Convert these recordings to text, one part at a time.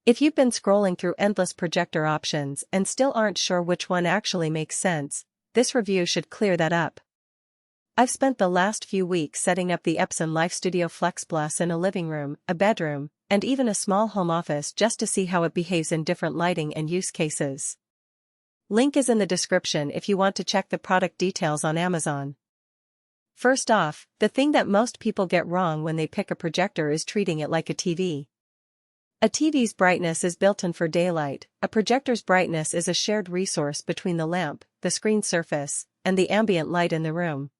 If you've been scrolling through endless projector options and still aren't sure which one actually makes sense, this review should clear that up. I've spent the last few weeks setting up the Epson Lifestudio Flex Plus in a living room, a bedroom, and even a small home office just to see how it behaves in different lighting and use cases. Link is in the description if you want to check the product details on Amazon. First off, the thing that most people get wrong when they pick a projector is treating it like a TV. A TV's brightness is built in for daylight, a projector's brightness is a shared resource between the lamp, the screen surface, and the ambient light in the room.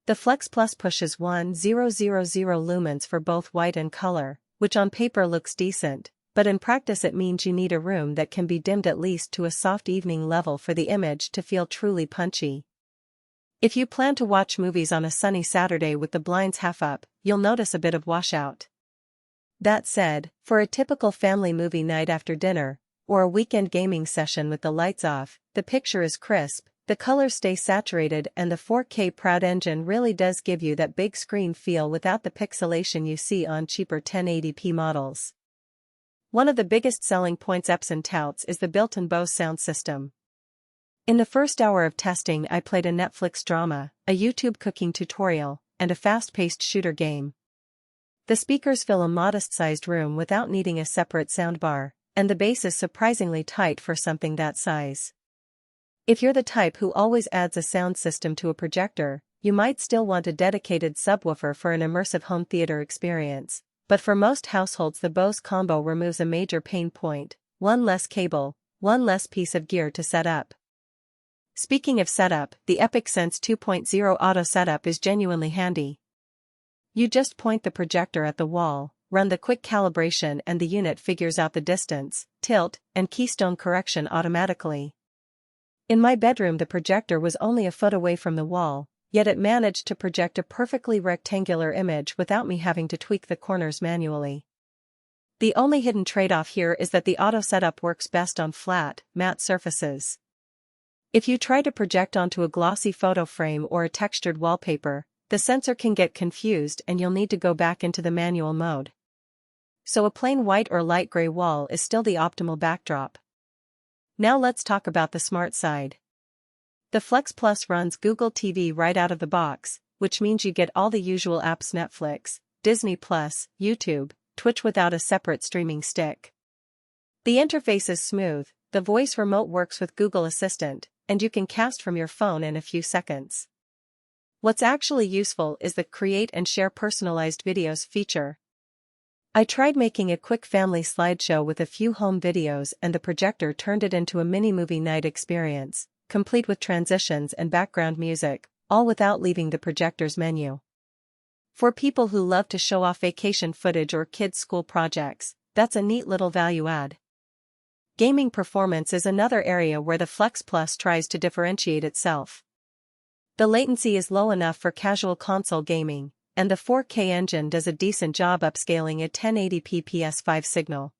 The Flex Plus pushes 1000 lumens for both white and color, which on paper looks decent, but in practice it means you need a room that can be dimmed at least to a soft evening level for the image to feel truly punchy. If you plan to watch movies on a sunny Saturday with the blinds half up, you'll notice a bit of washout. That said, for a typical family movie night after dinner, or a weekend gaming session with the lights off, the picture is crisp, the colors stay saturated, and the 4K PRO-UHD engine really does give you that big screen feel without the pixelation you see on cheaper 1080p models. One of the biggest selling points Epson touts is the built-in Bose sound system. In the first hour of testing I played a Netflix drama, a YouTube cooking tutorial, and a fast-paced shooter game. The speakers fill a modest-sized room without needing a separate soundbar, and the bass is surprisingly tight for something that size. If you're the type who always adds a sound system to a projector, you might still want a dedicated subwoofer for an immersive home theater experience, but for most households the Bose combo removes a major pain point: one less cable, one less piece of gear to set up. Speaking of setup, the Epson 2.0 auto setup is genuinely handy. You just point the projector at the wall, run the quick calibration, and the unit figures out the distance, tilt, and keystone correction automatically. In my bedroom the projector was only a foot away from the wall, yet it managed to project a perfectly rectangular image without me having to tweak the corners manually. The only hidden trade-off here is that the auto setup works best on flat, matte surfaces. If you try to project onto a glossy photo frame or a textured wallpaper, the sensor can get confused and you'll need to go back into the manual mode. So a plain white or light gray wall is still the optimal backdrop. Now let's talk about the smart side. The Flex Plus runs Google TV right out of the box, which means you get all the usual apps: Netflix, Disney+, YouTube, Twitch without a separate streaming stick. The interface is smooth, the voice remote works with Google Assistant, and you can cast from your phone in a few seconds. What's actually useful is the Create and Share Personalized Videos feature. I tried making a quick family slideshow with a few home videos and the projector turned it into a mini movie night experience, complete with transitions and background music, all without leaving the projector's menu. For people who love to show off vacation footage or kids' school projects, that's a neat little value add. Gaming performance is another area where the Flex Plus tries to differentiate itself. The latency is low enough for casual console gaming, and the 4K engine does a decent job upscaling a 1080p PS5 signal.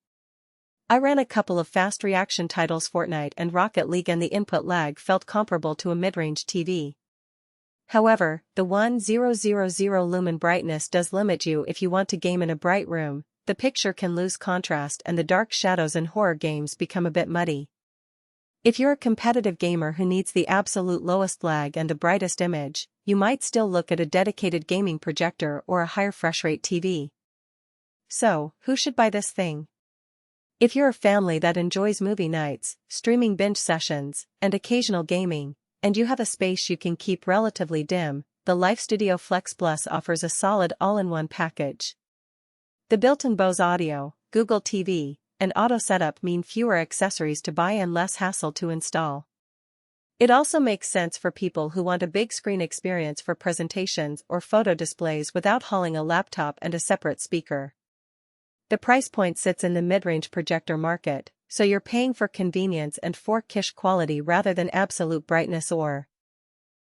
I ran a couple of fast reaction titles, Fortnite and Rocket League, and the input lag felt comparable to a mid-range TV. However, the 1000 lumen brightness does limit you if you want to game in a bright room. The picture can lose contrast and the dark shadows in horror games become a bit muddy. If you're a competitive gamer who needs the absolute lowest lag and the brightest image, you might still look at a dedicated gaming projector or a higher refresh rate TV. So, who should buy this thing? If you're a family that enjoys movie nights, streaming binge sessions, and occasional gaming, and you have a space you can keep relatively dim, the Lifestudio Flex Plus offers a solid all-in-one package. The built-in Bose audio, Google TV, and auto setup mean fewer accessories to buy and less hassle to install. It also makes sense for people who want a big screen experience for presentations or photo displays without hauling a laptop and a separate speaker. The price point sits in the mid-range projector market, so you're paying for convenience and 4K quality rather than absolute brightness or